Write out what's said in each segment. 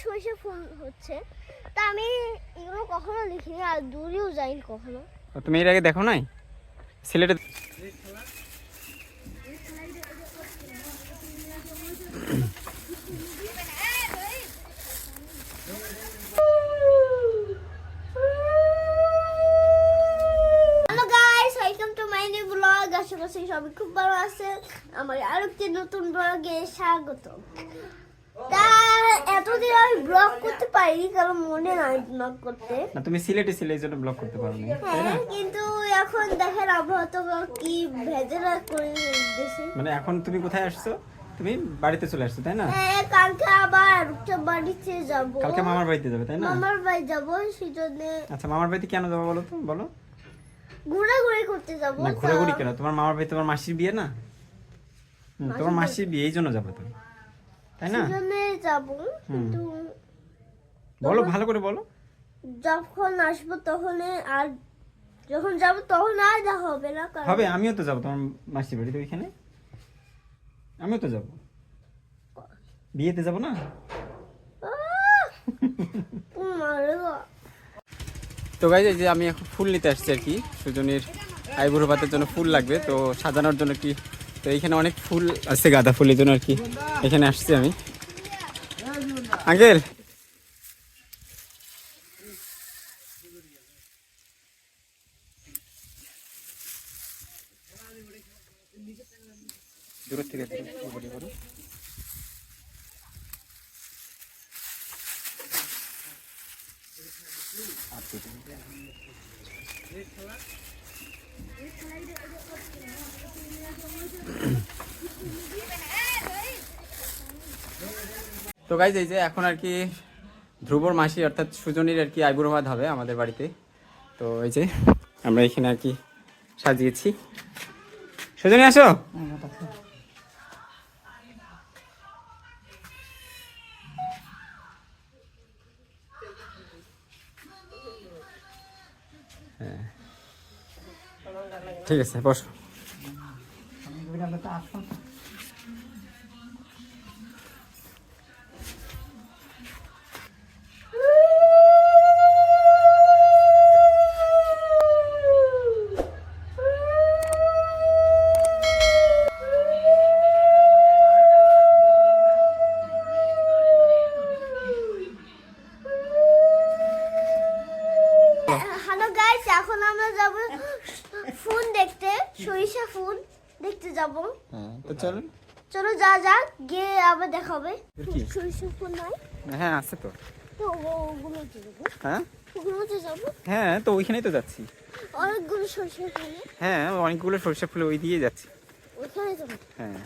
সরিষা ফুল হচ্ছে, তা আমি এগুলো কখনো লিখিনি আর দূরেও যাইনি কখনো। তুমি এর আগে দেখো নাই সিলেটে? Hello guys, welcome to my new blog. আশা করছি সবাই খুব ভালো আছে। আমার আরেকটি নতুন ব্লগে স্বাগত। তা এতদিন আমি ব্লগ করতে পারিনি কারণ মনে নাই ব্লগ করতে। না তুমি সিলেটে ছিলে এই জন্য ব্লগ করতে পারো না, তাই না? হ্যাঁ, কিন্তু এখন দেখেন আবহাওয়া তো কি ভেজা করে দিয়েছে। মানে এখন তুমি কোথায় আসছো? তুমি বাড়িতে চলে আসছো, তাই না? হ্যাঁ, কালকে আবার একটা বাড়িতে যাব। কালকে মামার বাড়িতে যাবে, তাই না? মামার বাড়ি যাব, সেজন্য আচ্ছা, মামার বাড়িতে কেন যাবো বলো তো, বলো। ঘোরাঘুরি করতে যাব। না ঘোরাঘুরি কেন? তোমার মামার বাড়িতে তোমার মাসির বিয়ে না? তোমার মাসির বিয়ে, এই জন্য যাবে তুমি, তাই না? সেজন্য যাব, কিন্তু বলো ভালো করে বলো। যখন আসবো তখন আর যখন যাব তখন আর দেখা হবে না। কারণ হবে, আমিও তো যাবো তোমার মাসির বাড়িতে, ওইখানে আমিও তো যাবো, বিয়েতে যাবো না? তো গাইজ, এই যে আমি এখন ফুল নিতে আসছি আর কি, সুজনের আইবুড়ো ভাতের জন্য ফুল লাগবে, তো সাজানোর জন্য কি। তো এইখানে অনেক ফুল আছে, গাঁদা ফুলের জন্য আর কি এখানে আসছি আমি। আঙ্কেল, দূরের থেকে করো। তো গাইজ, এই যে এখন আর কি ধ্রুবর মাসি অর্থাৎ সুজনীর আর কি আইবুড়ো ভাত হবে আমাদের বাড়িতে। তো এই যে আমরা এখানে আর কি সাজিয়েছি। সুজনী আসো। হ্যাঁ, ঠিক আছে, বসো। হ্যালো গাইস, এখন আমরা যাব ফুল দেখতে, সরিষা ফুল দেখতে যাব। হ্যাঁ, তো চলুন। চলো যা যাক, গিয়ে আবার দেখা হবে। কি? সরিষা ফুল নাই হ্যাঁ, আছে তো। তো ওগুলোতে যাবো। হ্যাঁ ওগুলোতে যাবো, হ্যাঁ, তো ওইখানেই তো যাচ্ছি। অনেকগুলো সরিষা ফুল, হ্যাঁ, অনেকগুলো সরষে ফুল ওই দিয়ে যাচ্ছি। ওইখানে যাবো। হ্যাঁ,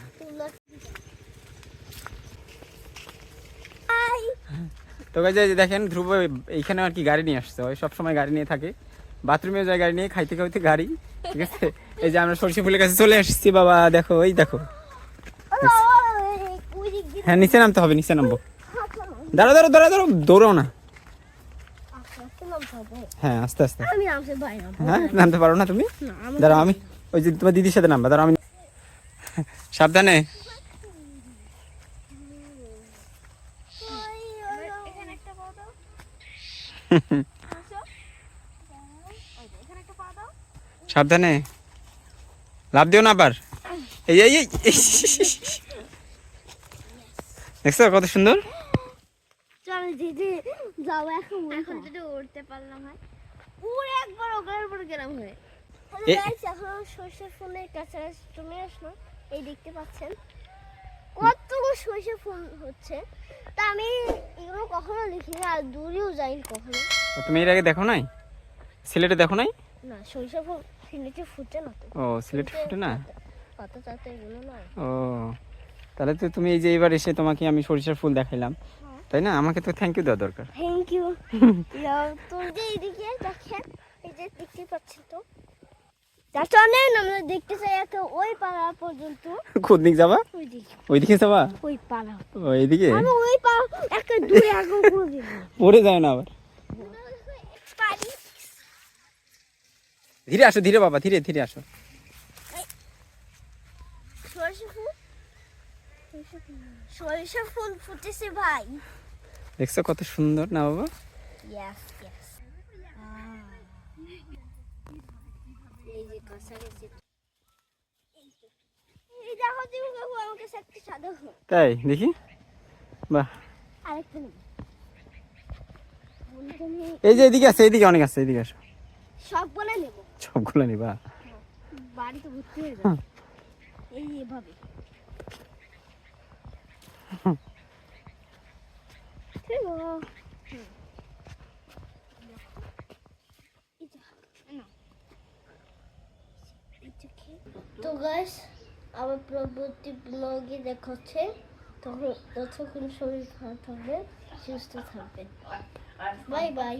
তো গাইজ, এই যে দেখেন ধ্রুব এইখানে আর কি গাড়ি নিয়ে আসছে, ওই সবসময় গাড়ি নিয়ে থাকে, বাথরুমেও যায় গাড়ি নিয়ে, খাইতে খাইতে গাড়ি। ঠিক আছে, এই যে আমরা সরষে ফুলের কাছে চলে আসছি বাবা, দেখো ওই দেখো। হ্যাঁ, নিচে নামতে হবে, নিচে নামবো। দাঁড়ো দাঁড়ো দাঁড়ো দাঁড়ো, দৌড়াও না। হ্যাঁ, আস্তে আস্তে। হ্যাঁ, নামতে পারো না তুমি? দাঁড়াও, আমি ওই যে তোমার দিদির সাথে নামবা, দাঁড়াও আমি। সাবধানে। সাবধানে, লাভ দিও না আবার। এই এই এই, দেখছো কত সুন্দর। চলো দিদি যাও, এখন যদি উঠতে পারলাম হয়, উড়ে একবার ওগার পর গেলাম হয়। এখন সরষে ফুলের কাছে তুমি আসলো, এই দেখতে পাচ্ছেন কতগুলো সরষে ফুল হচ্ছে, তা আমি এগুলো কখনো লিখিনি আর দূরেও যাইনি কখনো। তুমি এর আগে দেখো নাই সিলেটে? দেখো নাই? না, সরষে ফুল সিলেটে ফুটে না তো। ও, সিলেটে ফুটে না? কত চাতে এগুলো নয়। ও, তাহলে তো তুমি এই যে এবার এসে তোমাকে আমি সরিষার ফুল দেখাইলাম, তাই না? আমাকে তো থ্যাংক ইউ দেওয়া দরকার। Thank you. তো যে এইদিকে দেখেন, এই যে দেখতে পাচ্ছেন তো, যা চলেন আমরা দেখতে চাই একটা ওই পাড়া পর্যন্ত। কোন দিক যাবা? ওইদিকে যাবা? ওই পাড়া, ওইদিকে আমি ওই পাড়া একটা দূরে আগে করে দিব। পড়ে যায় না আবার। ধীরে আসো, ধীরে বাবা, ধীরে ধীরে আসো। সরিষা ফুল ফুটেছে ভাই। দেখছো কত সুন্দর না বাবা? Yes, yes. এই যে কাছাকাছি। এই দেখো তুমি কাকু আমার কাছে একটা সাদা হয়। তাই দেখি, বাহ। আরেকটা নেব। এই যে এদিকে আছে, এদিকে অনেক আছে, এদিকে আসো। সবগুলো নেব। সবগুলো নিবা? বাড়িতে ভর্তি হয়ে যাবে। এই এভাবে। ঠিক আছে। তো গাইস আবার পরবর্তী ব্লগে দেখা হচ্ছে, ততক্ষণ শরীর ভালো থাকবে, সুস্থ থাকবে। Bye bye.